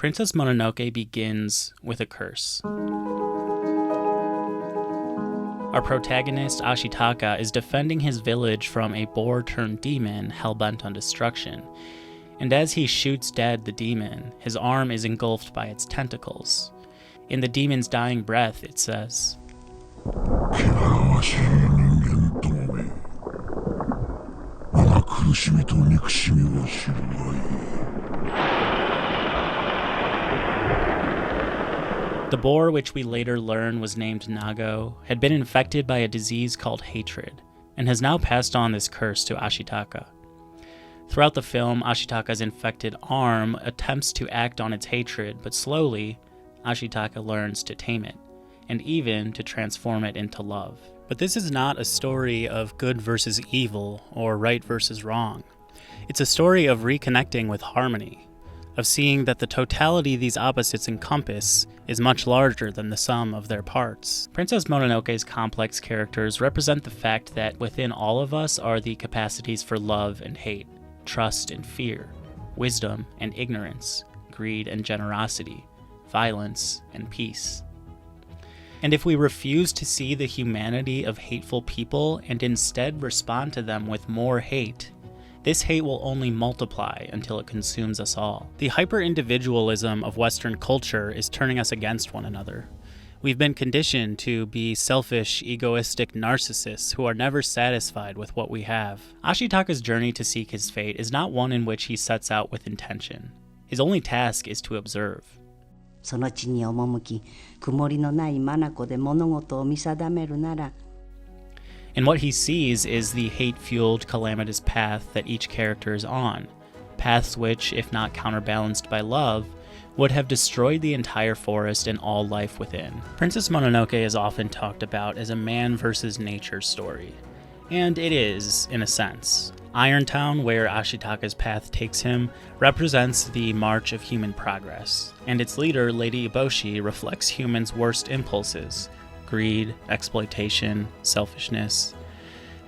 Princess Mononoke begins with a curse. Our protagonist, Ashitaka, is defending his village from a boar-turned-demon hell-bent on destruction, and as he shoots dead the demon, his arm is engulfed by its tentacles. In the demon's dying breath, it says, The boar, which we later learn was named Nago, had been infected by a disease called hatred, and has now passed on this curse to Ashitaka. Throughout the film, Ashitaka's infected arm attempts to act on its hatred, but slowly, Ashitaka learns to tame it, and even to transform it into love. But this is not a story of good versus evil, or right versus wrong. It's a story of reconnecting with harmony, of seeing that the totality these opposites encompass is much larger than the sum of their parts. Princess Mononoke's complex characters represent the fact that within all of us are the capacities for love and hate, trust and fear, wisdom and ignorance, greed and generosity, violence and peace. And if we refuse to see the humanity of hateful people and instead respond to them with more hate, this hate will only multiply until it consumes us all. The hyper-individualism of Western culture is turning us against one another. We've been conditioned to be selfish, egoistic narcissists who are never satisfied with what we have. Ashitaka's journey to seek his fate is not one in which he sets out with intention. His only task is to observe. その地に赴き、曇りのない眼で物事を見定めるなら、 And what he sees is the hate-fueled, calamitous path that each character is on, paths which, if not counterbalanced by love, would have destroyed the entire forest and all life within. Princess Mononoke is often talked about as a man versus nature story. And it is, in a sense. Irontown, where Ashitaka's path takes him, represents the march of human progress, and its leader, Lady Eboshi, reflects humans' worst impulses: greed, exploitation, selfishness.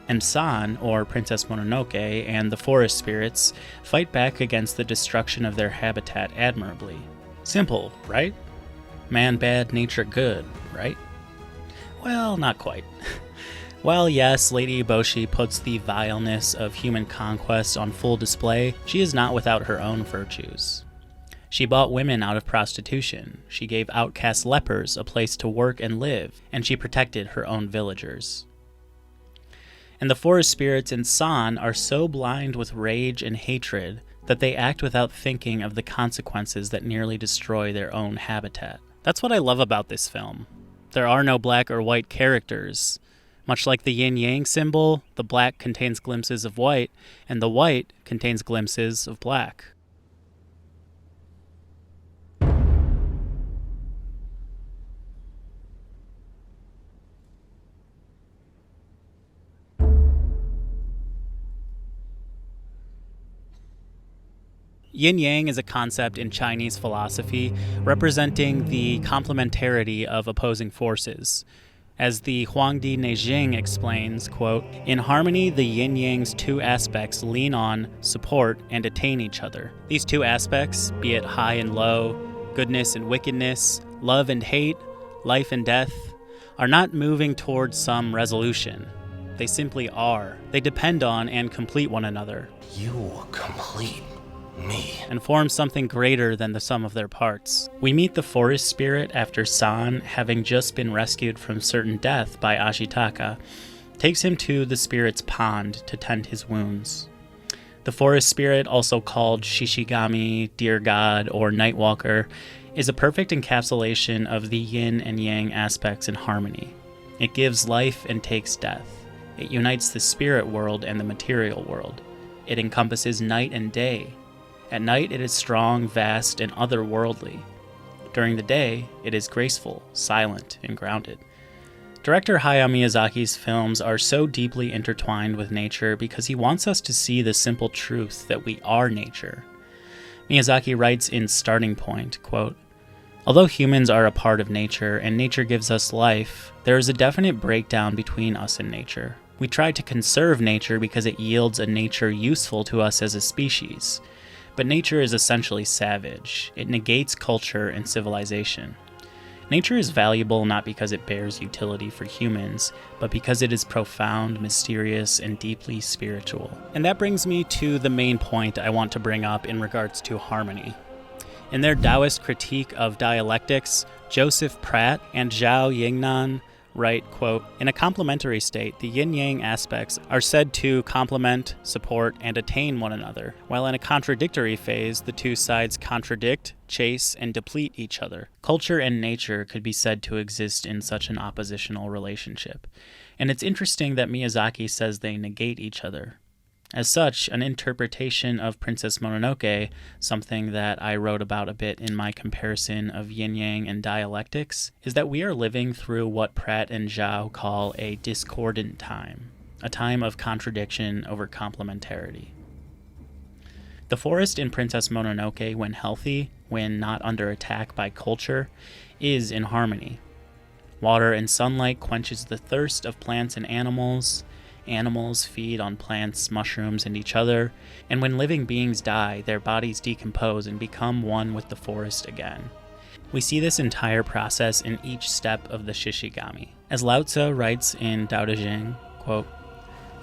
And San, or Princess Mononoke, and the forest spirits fight back against the destruction of their habitat admirably. Simple, right? Man bad, nature good, right? Well, not quite. While yes, Lady Eboshi puts the vileness of human conquest on full display, she is not without her own virtues. She bought women out of prostitution, she gave outcast lepers a place to work and live, and she protected her own villagers. And the forest spirits in San are so blind with rage and hatred that they act without thinking of the consequences that nearly destroy their own habitat. That's what I love about this film. There are no black or white characters. Much like the Yin-Yang symbol, the black contains glimpses of white, and the white contains glimpses of black. Yin-Yang is a concept in Chinese philosophy representing the complementarity of opposing forces. As the Huangdi Neijing explains, quote, "In harmony, the yin-yang's two aspects lean on, support, and attain each other. These two aspects, be it high and low, goodness and wickedness, love and hate, life and death, are not moving towards some resolution. They simply are. They depend on and complete one another. You complete me. And form something greater than the sum of their parts." We meet the forest spirit after San, having just been rescued from certain death by Ashitaka, takes him to the spirit's pond to tend his wounds. The forest spirit, also called Shishigami, Deer God, or Nightwalker, is a perfect encapsulation of the yin and yang aspects in harmony. It gives life and takes death. It unites the spirit world and the material world. It encompasses night and day. At night, it is strong, vast, and otherworldly. During the day, it is graceful, silent, and grounded. Director Hayao Miyazaki's films are so deeply intertwined with nature because he wants us to see the simple truth that we are nature. Miyazaki writes in Starting Point, quote, "Although humans are a part of nature and nature gives us life, there is a definite breakdown between us and nature. We try to conserve nature because it yields a nature useful to us as a species. But nature is essentially savage. It negates culture and civilization. Nature is valuable not because it bears utility for humans, but because it is profound, mysterious, and deeply spiritual. And that brings me to the main point I want to bring up in regards to harmony. In their Taoist critique of dialectics, Joseph Pratt and Zhao Yingnan write, quote, "In a complementary state, the yin-yang aspects are said to complement, support, and attain one another, while in a contradictory phase, the two sides contradict, chase, and deplete each other. Culture and nature could be said to exist in such an oppositional relationship. And it's interesting that Miyazaki says they negate each other. As such, an interpretation of Princess Mononoke, something that I wrote about a bit in my comparison of yin-yang and dialectics, is that we are living through what Pratt and Zhao call a discordant time, a time of contradiction over complementarity. The forest in Princess Mononoke, when healthy, when not under attack by culture, is in harmony. Water and sunlight quenches the thirst of plants and animals. Animals feed on plants, mushrooms, and each other, and when living beings die, their bodies decompose and become one with the forest again. We see this entire process in each step of the Shishigami. As Lao Tzu writes in Tao Te Ching, quote,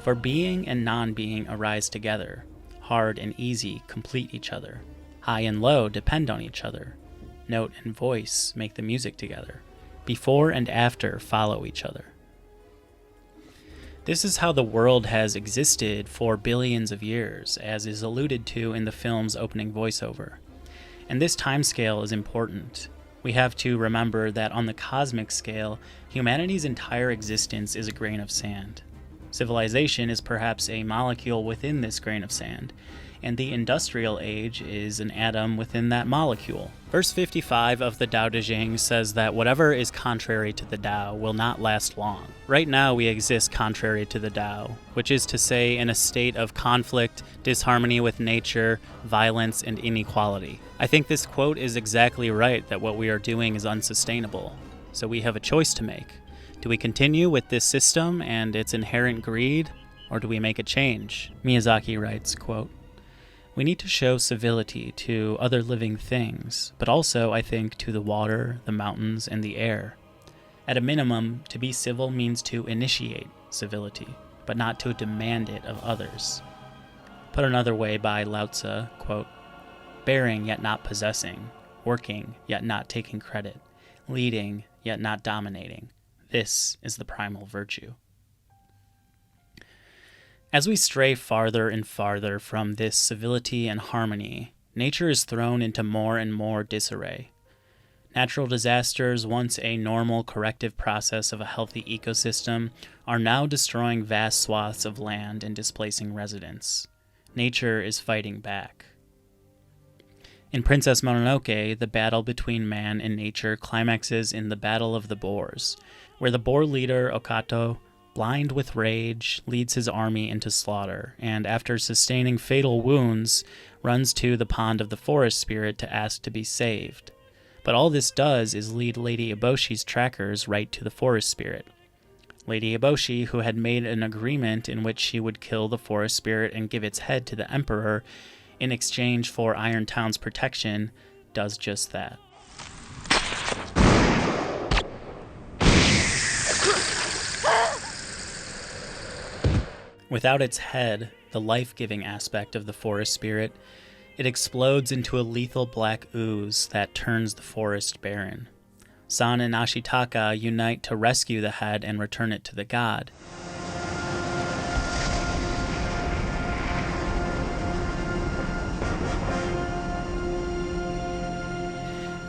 "For being and non-being arise together. Hard and easy complete each other. High and low depend on each other. Note and voice make the music together. Before and after follow each other." This is how the world has existed for billions of years, as is alluded to in the film's opening voiceover. And this timescale is important. We have to remember that on the cosmic scale, humanity's entire existence is a grain of sand. Civilization is perhaps a molecule within this grain of sand, and the industrial age is an atom within that molecule. Verse 55 of the Tao Te Ching says that whatever is contrary to the Tao will not last long. Right now we exist contrary to the Tao, which is to say in a state of conflict, disharmony with nature, violence, and inequality. I think this quote is exactly right, that what we are doing is unsustainable. So we have a choice to make. Do we continue with this system and its inherent greed, or do we make a change? Miyazaki writes, quote, "We need to show civility to other living things, but also, I think, to the water, the mountains, and the air. At a minimum, to be civil means to initiate civility, but not to demand it of others." Put another way by Lao Tzu, quote, "Bearing yet not possessing, working yet not taking credit, leading yet not dominating. This is the primal virtue." As we stray farther and farther from this civility and harmony, nature is thrown into more and more disarray. Natural disasters, once a normal corrective process of a healthy ecosystem, are now destroying vast swaths of land and displacing residents. Nature is fighting back. In Princess Mononoke, the battle between man and nature climaxes in the Battle of the Boars, where the boar leader, Okato, blind with rage, leads his army into slaughter, and after sustaining fatal wounds, runs to the pond of the forest spirit to ask to be saved. But all this does is lead Lady Eboshi's trackers right to the forest spirit. Lady Eboshi, who had made an agreement in which she would kill the forest spirit and give its head to the emperor in exchange for Iron Town's protection, does just that. Without its head, the life-giving aspect of the forest spirit, it explodes into a lethal black ooze that turns the forest barren. San and Ashitaka unite to rescue the head and return it to the god.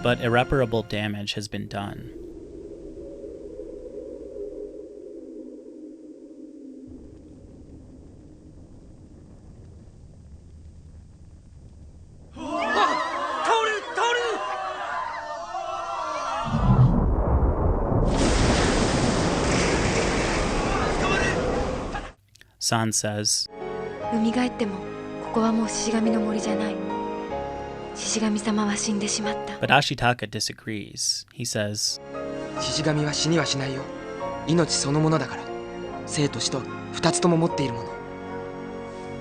But irreparable damage has been done. San says, "蘇ってもここはもう獅子神の森じゃない。獅子神様は死んでしまった。" But Ashitaka disagrees. He says, 獅子神は死にはしないよ。命そのものだから。生と死と二つとも持っているもの。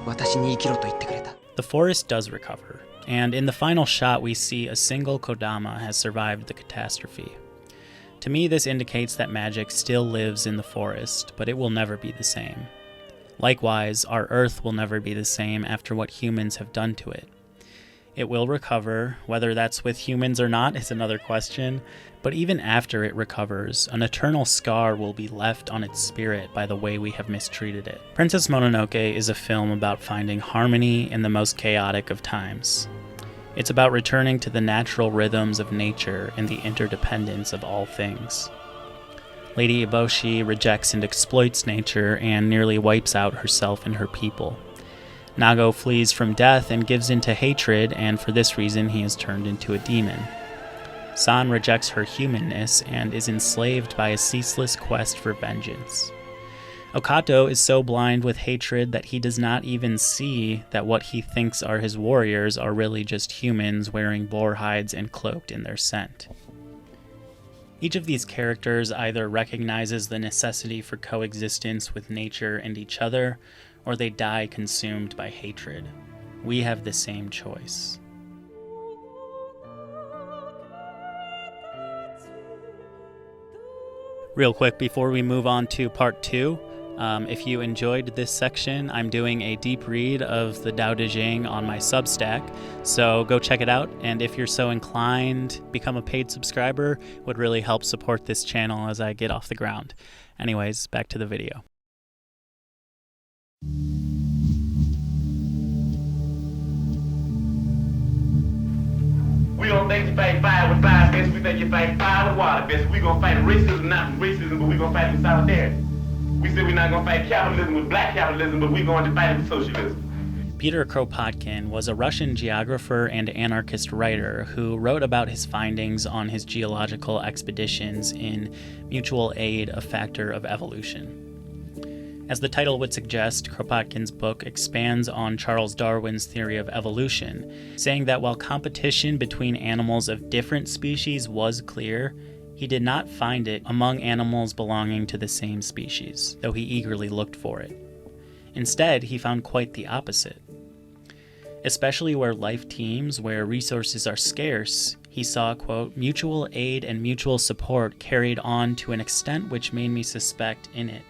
私に生きろと言ってくれた。 The forest does recover. And in the final shot, we see a single Kodama has survived the catastrophe. To me, this indicates that magic still lives in the forest, but it will never be the same. Likewise, our Earth will never be the same after what humans have done to it. It will recover, whether that's with humans or not is another question, but even after it recovers, an eternal scar will be left on its spirit by the way we have mistreated it. Princess Mononoke is a film about finding harmony in the most chaotic of times. It's about returning to the natural rhythms of nature and the interdependence of all things. Lady Eboshi rejects and exploits nature and nearly wipes out herself and her people. Nago flees from death and gives into hatred, and for this reason he is turned into a demon. San rejects her humanness and is enslaved by a ceaseless quest for vengeance. Okato is so blind with hatred that he does not even see that what he thinks are his warriors are really just humans wearing boar hides and cloaked in their scent. Each of these characters either recognizes the necessity for coexistence with nature and each other, or they die consumed by hatred. We have the same choice. Real quick before we move on to part 2, if you enjoyed this section, I'm doing a deep read of the Tao Te Ching on my Substack, so go check it out, and if you're so inclined, become a paid subscriber. Would really help support this channel as I get off the ground. Anyways, back to the video. We don't think you fight fire with fire, bitch. We think you fight fire with water, bitch. We gonna fight racism, not racism, but we gonna fight with solidarity. We said we're not gonna fight capitalism with black capitalism, but we going to fight it with socialism. Peter Kropotkin was a Russian geographer and anarchist writer who wrote about his findings on his geological expeditions in Mutual Aid, A Factor of Evolution. As the title would suggest, Kropotkin's book expands on Charles Darwin's theory of evolution, saying that while competition between animals of different species was clear, he did not find it among animals belonging to the same species, though he eagerly looked for it. Instead, he found quite the opposite. Especially where life teems, where resources are scarce, he saw, quote, mutual aid and mutual support carried on to an extent which made me suspect in it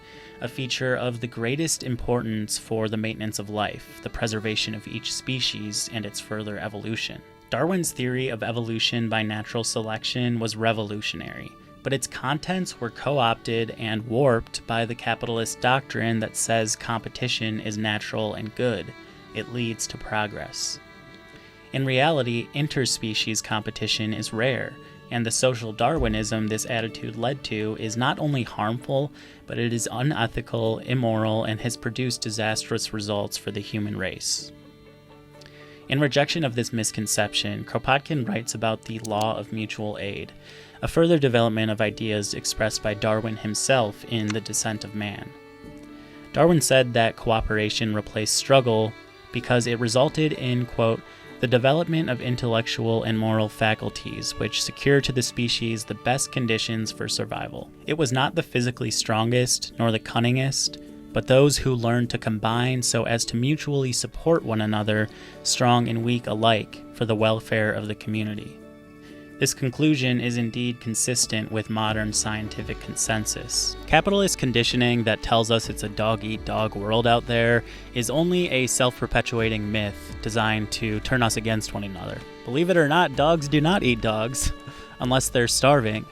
a feature of the greatest importance for the maintenance of life, the preservation of each species, and its further evolution. Darwin's theory of evolution by natural selection was revolutionary, but its contents were co-opted and warped by the capitalist doctrine that says competition is natural and good. It leads to progress. In reality, interspecies competition is rare, and the social Darwinism this attitude led to is not only harmful, but it is unethical, immoral, and has produced disastrous results for the human race. In rejection of this misconception, Kropotkin writes about the law of mutual aid, a further development of ideas expressed by Darwin himself in The Descent of Man. Darwin said that cooperation replaced struggle because it resulted in, quote, the development of intellectual and moral faculties which secure to the species the best conditions for survival. It was not the physically strongest nor the cunningest, but those who learned to combine so as to mutually support one another, strong and weak alike, for the welfare of the community. This conclusion is indeed consistent with modern scientific consensus. Capitalist conditioning that tells us it's a dog-eat-dog world out there is only a self-perpetuating myth designed to turn us against one another. Believe it or not, dogs do not eat dogs, unless they're starving.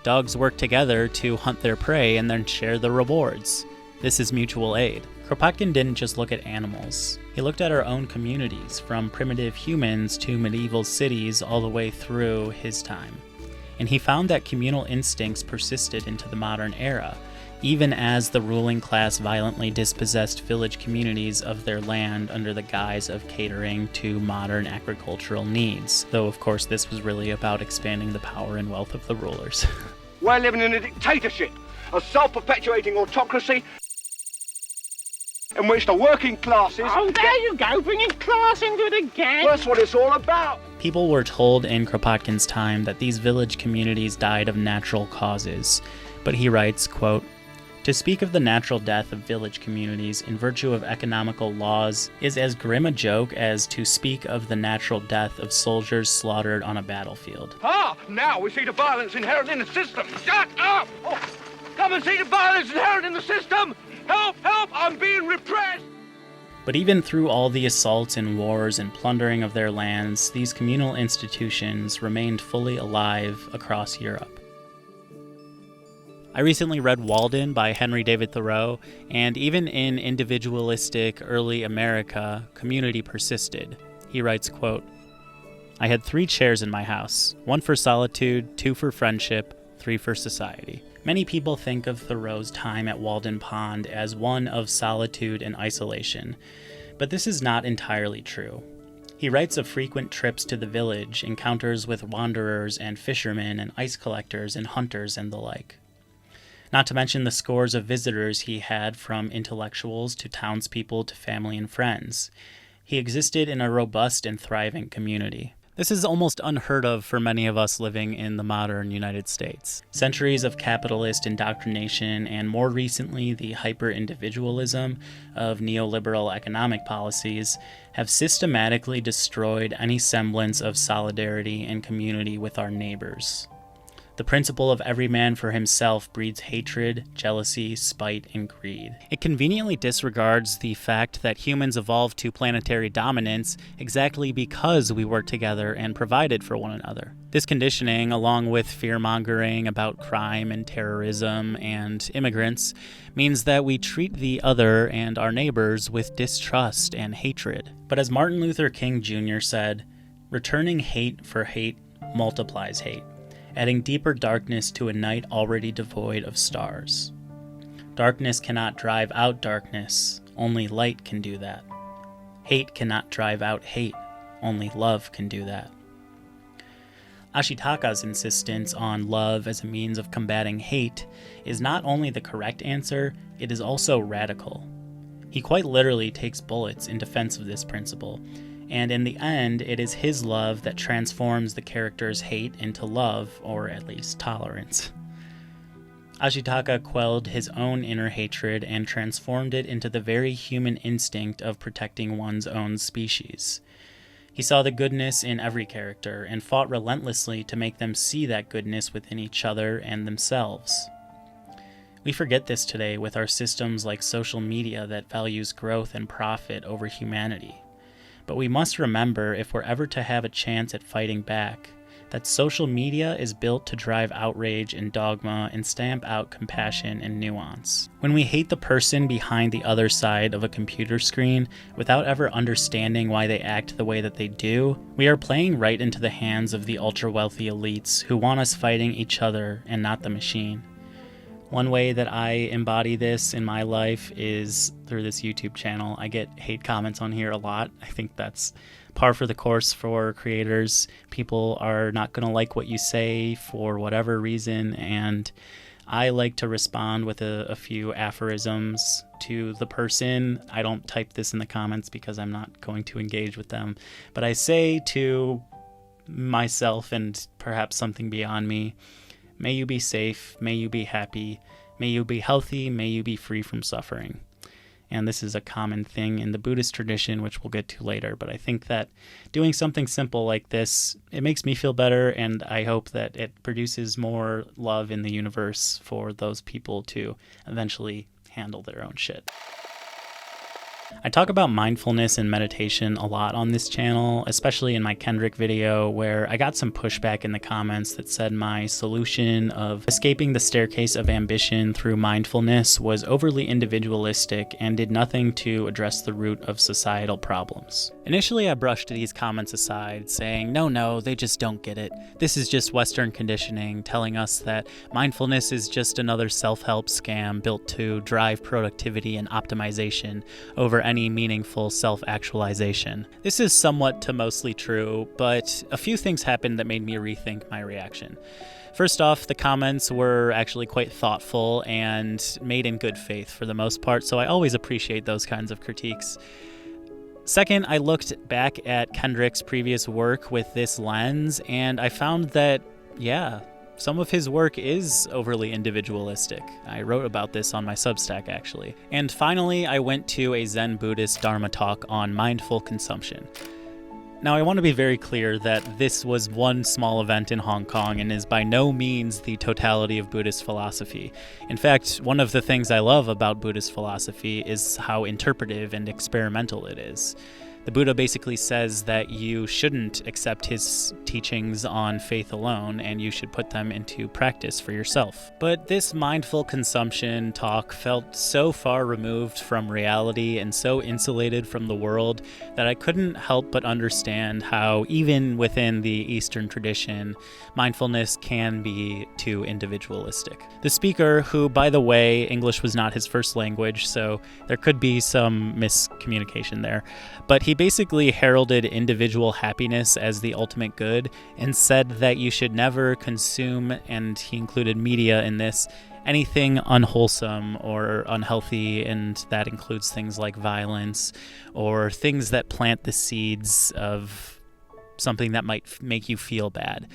Dogs work together to hunt their prey and then share the rewards. This is mutual aid. Kropotkin didn't just look at animals. He looked at our own communities, from primitive humans to medieval cities all the way through his time. And he found that communal instincts persisted into the modern era, even as the ruling class violently dispossessed village communities of their land under the guise of catering to modern agricultural needs. Though, of course, this was really about expanding the power and wealth of the rulers. We're living in a dictatorship, a self-perpetuating autocracy in which the working classes... Oh, there you go, bringing class into it again. That's what it's all about. People were told in Kropotkin's time that these village communities died of natural causes, but he writes, quote, To speak of the natural death of village communities in virtue of economical laws is as grim a joke as to speak of the natural death of soldiers slaughtered on a battlefield. Now we see the violence inherent in the system. Shut up! Oh, come and see the violence inherent in the system! Help! Help! I'm being repressed! But even through all the assaults and wars and plundering of their lands, these communal institutions remained fully alive across Europe. I recently read Walden by Henry David Thoreau, and even in individualistic early America, community persisted. He writes, quote, "I had 3 chairs in my house, 1 for solitude, 2 for friendship, 3 for society." Many people think of Thoreau's time at Walden Pond as one of solitude and isolation, but this is not entirely true. He writes of frequent trips to the village, encounters with wanderers and fishermen and ice collectors and hunters and the like. Not to mention the scores of visitors he had from intellectuals to townspeople to family and friends. He existed in a robust and thriving community. This is almost unheard of for many of us living in the modern United States. Centuries of capitalist indoctrination and more recently the hyper-individualism of neoliberal economic policies have systematically destroyed any semblance of solidarity and community with our neighbors. The principle of every man for himself breeds hatred, jealousy, spite, and greed. It conveniently disregards the fact that humans evolved to planetary dominance exactly because we worked together and provided for one another. This conditioning, along with fear-mongering about crime and terrorism and immigrants, means that we treat the other and our neighbors with distrust and hatred. But as Martin Luther King Jr. said, returning hate for hate multiplies hate, adding deeper darkness to a night already devoid of stars. Darkness cannot drive out darkness, only light can do that. Hate cannot drive out hate, only love can do that. Ashitaka's insistence on love as a means of combating hate is not only the correct answer, it is also radical. He quite literally takes bullets in defense of this principle, and in the end, it is his love that transforms the character's hate into love, or at least tolerance. Ashitaka quelled his own inner hatred and transformed it into the very human instinct of protecting one's own species. He saw the goodness in every character and fought relentlessly to make them see that goodness within each other and themselves. We forget this today with our systems like social media that values growth and profit over humanity. But we must remember, if we're ever to have a chance at fighting back, that social media is built to drive outrage and dogma and stamp out compassion and nuance. When we hate the person behind the other side of a computer screen without ever understanding why they act the way that they do, we are playing right into the hands of the ultra-wealthy elites who want us fighting each other and not the machine. One way that I embody this in my life is through this YouTube channel. I get hate comments on here a lot. I think that's par for the course for creators. People are not going to like what you say for whatever reason, and I like to respond with a few aphorisms to the person. I don't type this in the comments because I'm not going to engage with them, but I say to myself and perhaps something beyond me, may you be safe, may you be happy, may you be healthy, may you be free from suffering. And this is a common thing in the Buddhist tradition, which we'll get to later. But I think that doing something simple like this, it makes me feel better, and I hope that it produces more love in the universe for those people to eventually handle their own shit. I talk about mindfulness and meditation a lot on this channel, especially in my Kendrick video, where I got some pushback in the comments that said my solution of escaping the staircase of ambition through mindfulness was overly individualistic and did nothing to address the root of societal problems. Initially, I brushed these comments aside, saying, no, they just don't get it. This is just Western conditioning telling us that mindfulness is just another self-help scam built to drive productivity and optimization over any meaningful self-actualization. This is somewhat to mostly true, but a few things happened that made me rethink my reaction. First off, the comments were actually quite thoughtful and made in good faith for the most part, so I always appreciate those kinds of critiques. Second, I looked back at Kendrick's previous work with this lens, and I found that, yeah, Some of his work is overly individualistic. I wrote about this on my Substack, actually. And finally, I went to a Zen Buddhist Dharma talk on mindful consumption. Now, I want to be very clear that this was one small event in Hong Kong and is by no means the totality of Buddhist philosophy. In fact, one of the things I love about Buddhist philosophy is how interpretive and experimental it is. The Buddha basically says that you shouldn't accept his teachings on faith alone, and you should put them into practice for yourself. But this mindful consumption talk felt so far removed from reality and so insulated from the world that I couldn't help but understand how, even within the Eastern tradition, mindfulness can be too individualistic. The speaker, who, by the way, English was not his first language, so there could be some miscommunication there, but he basically heralded individual happiness as the ultimate good and said that you should never consume, and he included media in this, anything unwholesome or unhealthy, and that includes things like violence or things that plant the seeds of something that might make you feel bad.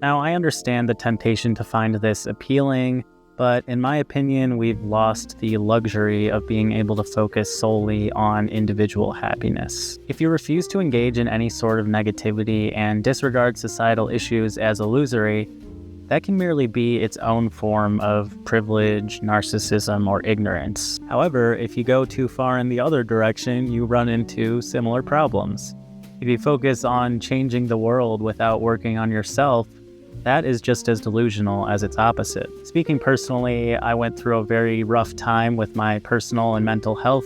Now, I understand the temptation to find this appealing, but in my opinion, we've lost the luxury of being able to focus solely on individual happiness. If you refuse to engage in any sort of negativity and disregard societal issues as illusory, that can merely be its own form of privilege, narcissism, or ignorance. However, if you go too far in the other direction, you run into similar problems. If you focus on changing the world without working on yourself, that is just as delusional as its opposite. Speaking personally, I went through a very rough time with my personal and mental health,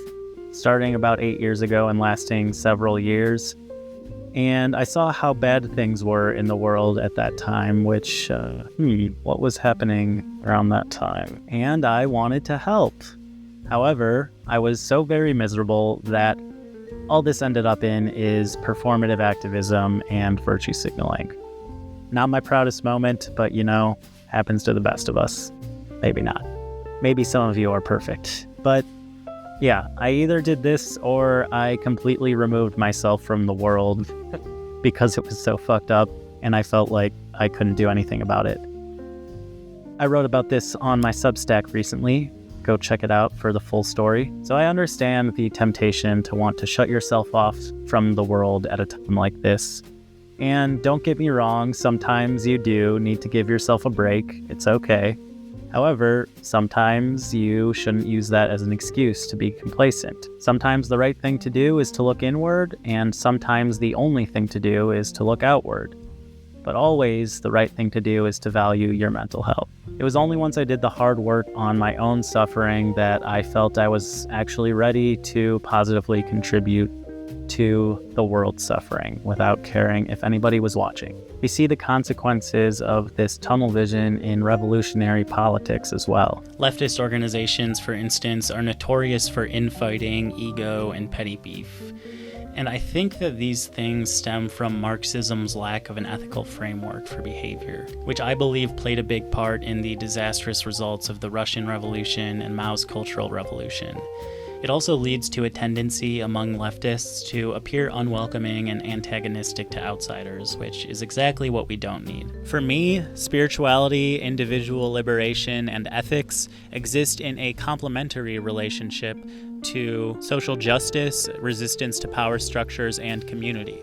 starting about 8 years ago and lasting several years. And I saw how bad things were in the world at that time, which, what was happening around that time? And I wanted to help. However, I was so very miserable that all this ended up in is performative activism and virtue signaling. Not my proudest moment, but happens to the best of us. Maybe not. Maybe some of you are perfect. But yeah, I either did this or I completely removed myself from the world because it was so fucked up and I felt like I couldn't do anything about it. I wrote about this on my Substack recently. Go check it out for the full story. So I understand the temptation to want to shut yourself off from the world at a time like this. And don't get me wrong, sometimes you do need to give yourself a break. It's okay. However, sometimes you shouldn't use that as an excuse to be complacent. Sometimes the right thing to do is to look inward, and sometimes the only thing to do is to look outward. But always, the right thing to do is to value your mental health. It was only once I did the hard work on my own suffering that I felt I was actually ready to positively contribute to the world's suffering without caring if anybody was watching. We see the consequences of this tunnel vision in revolutionary politics as well. Leftist organizations, for instance, are notorious for infighting, ego, and petty beef. And I think that these things stem from Marxism's lack of an ethical framework for behavior, which I believe played a big part in the disastrous results of the Russian Revolution and Mao's Cultural Revolution. It also leads to a tendency among leftists to appear unwelcoming and antagonistic to outsiders, which is exactly what we don't need. For me, spirituality, individual liberation, and ethics exist in a complementary relationship to social justice, resistance to power structures, and community.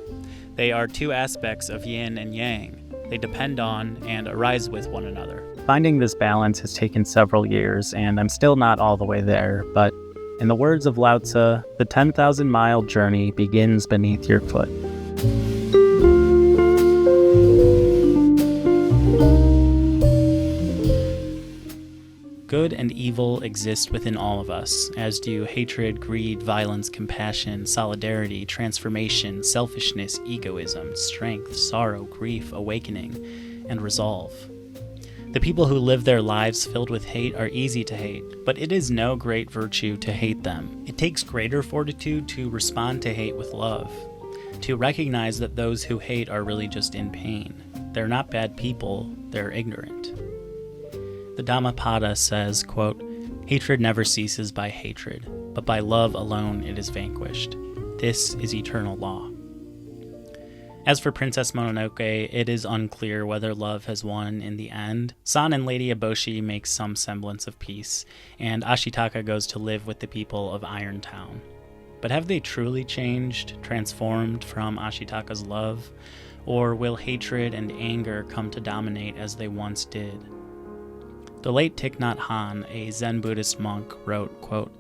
They are two aspects of yin and yang. They depend on and arise with one another. Finding this balance has taken several years, and I'm still not all the way there, but in the words of Lao Tzu, the 10,000-mile journey begins beneath your foot. Good and evil exist within all of us, as do hatred, greed, violence, compassion, solidarity, transformation, selfishness, egoism, strength, sorrow, grief, awakening, and resolve. The people who live their lives filled with hate are easy to hate, but it is no great virtue to hate them. It takes greater fortitude to respond to hate with love, to recognize that those who hate are really just in pain. They're not bad people, they're ignorant. The Dhammapada says, quote, "Hatred never ceases by hatred, but by love alone it is vanquished. This is eternal law." As for Princess Mononoke, it is unclear whether love has won in the end. San and Lady Eboshi make some semblance of peace, and Ashitaka goes to live with the people of Iron Town. But have they truly changed, transformed from Ashitaka's love? Or will hatred and anger come to dominate as they once did? The late Thich Nhat Hanh, a Zen Buddhist monk, wrote, quote,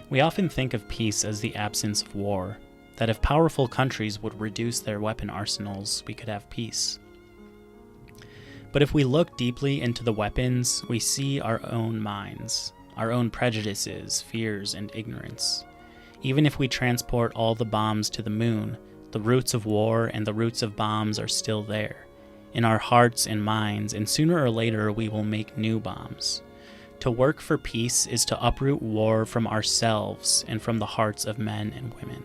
"We often think of peace as the absence of war, that if powerful countries would reduce their weapon arsenals, we could have peace. But if we look deeply into the weapons, we see our own minds, our own prejudices, fears, and ignorance. Even if we transport all the bombs to the moon, the roots of war and the roots of bombs are still there, in our hearts and minds, and sooner or later we will make new bombs. To work for peace is to uproot war from ourselves and from the hearts of men and women."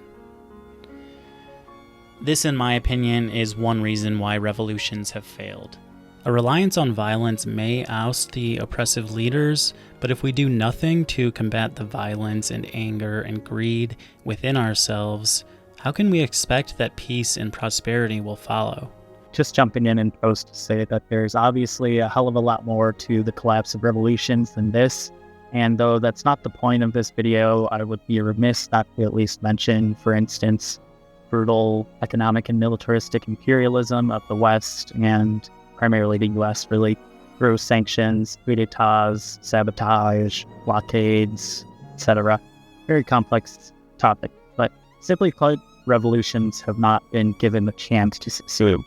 This, in my opinion, is one reason why revolutions have failed. A reliance on violence may oust the oppressive leaders, but if we do nothing to combat the violence and anger and greed within ourselves, how can we expect that peace and prosperity will follow? Just jumping in post to say that there's obviously a hell of a lot more to the collapse of revolutions than this, and though that's not the point of this video, I would be remiss not to at least mention, for instance, brutal economic and militaristic imperialism of the West, and primarily the US really, through sanctions, coup d'etats, sabotage, blockades, etc. Very complex topic, but simply put, revolutions have not been given the chance to succeed.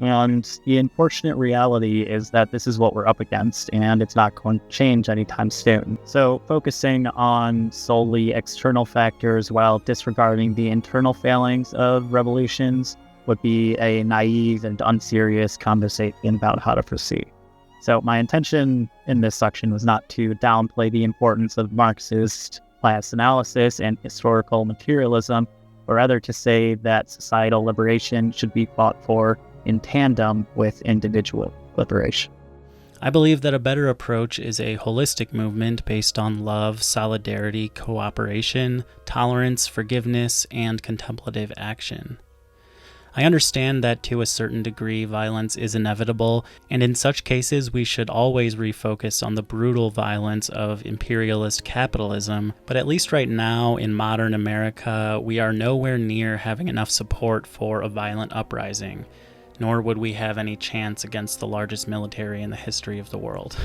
And the unfortunate reality is that this is what we're up against, and it's not going to change anytime soon. So focusing on solely external factors while disregarding the internal failings of revolutions would be a naive and unserious conversation about how to proceed. So my intention in this section was not to downplay the importance of Marxist class analysis and historical materialism, but rather to say that societal liberation should be fought for in tandem with individual liberation. I believe that a better approach is a holistic movement based on love, solidarity, cooperation, tolerance, forgiveness, and contemplative action. I understand that to a certain degree violence is inevitable, and in such cases we should always refocus on the brutal violence of imperialist capitalism, but at least right now in modern America, we are nowhere near having enough support for a violent uprising, nor would we have any chance against the largest military in the history of the world.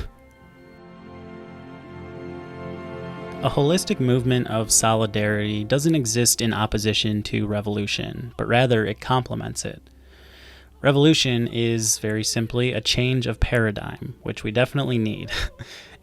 A holistic movement of solidarity doesn't exist in opposition to revolution, but rather it complements it. Revolution is, very simply, a change of paradigm, which we definitely need.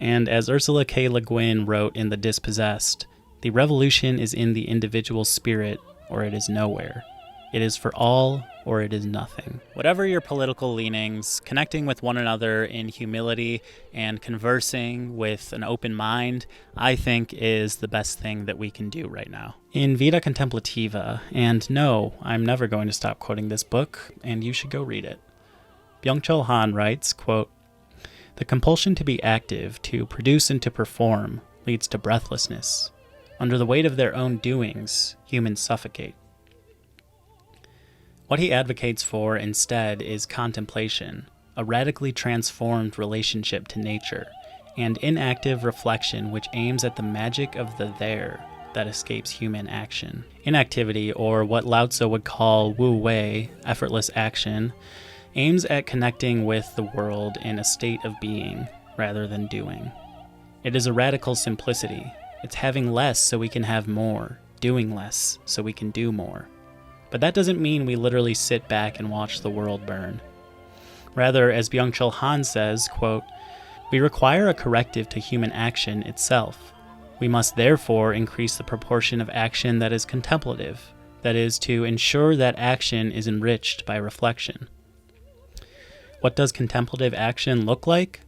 And as Ursula K. Le Guin wrote in The Dispossessed, the revolution is in the individual spirit, or it is nowhere. It is for all, or it is nothing. Whatever your political leanings, connecting with one another in humility and conversing with an open mind, I think is the best thing that we can do right now. In Vita Contemplativa, and no, I'm never going to stop quoting this book, and you should go read it. Byung-Chul Han writes, quote, "The compulsion to be active, to produce and to perform, leads to breathlessness. Under the weight of their own doings, humans suffocate. What he advocates for instead is contemplation, a radically transformed relationship to nature, and inactive reflection which aims at the magic of the there that escapes human action. Inactivity, or what Lao Tzu would call wu wei, effortless action, aims at connecting with the world in a state of being rather than doing. It is a radical simplicity. It's having less so we can have more, doing less so we can do more. But that doesn't mean we literally sit back and watch the world burn. Rather, as Byung-Chul Han says, quote, "We require a corrective to human action itself. We must therefore increase the proportion of action that is contemplative, that is, to ensure that action is enriched by reflection." What does contemplative action look like?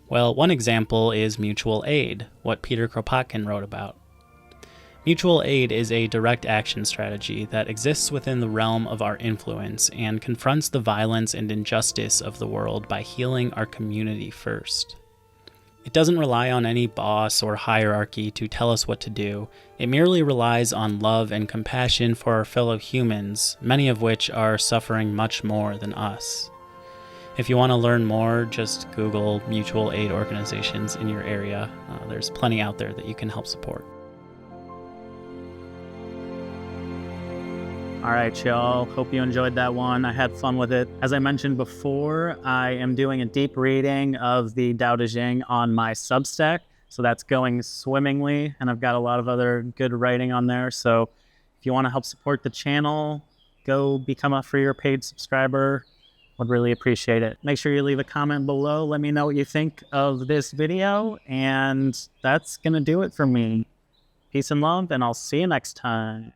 Well, one example is mutual aid, what Peter Kropotkin wrote about. Mutual aid is a direct action strategy that exists within the realm of our influence and confronts the violence and injustice of the world by healing our community first. It doesn't rely on any boss or hierarchy to tell us what to do. It merely relies on love and compassion for our fellow humans, many of which are suffering much more than us. If you want to learn more, just Google mutual aid organizations in your area. There's plenty out there that you can help support. All right, y'all. Hope you enjoyed that one. I had fun with it. As I mentioned before, I am doing a deep reading of the Tao Te Ching on my Substack. So that's going swimmingly, and I've got a lot of other good writing on there. So if you want to help support the channel, go become a free or paid subscriber. Would really appreciate it. Make sure you leave a comment below. Let me know what you think of this video. And that's going to do it for me. Peace and love, and I'll see you next time.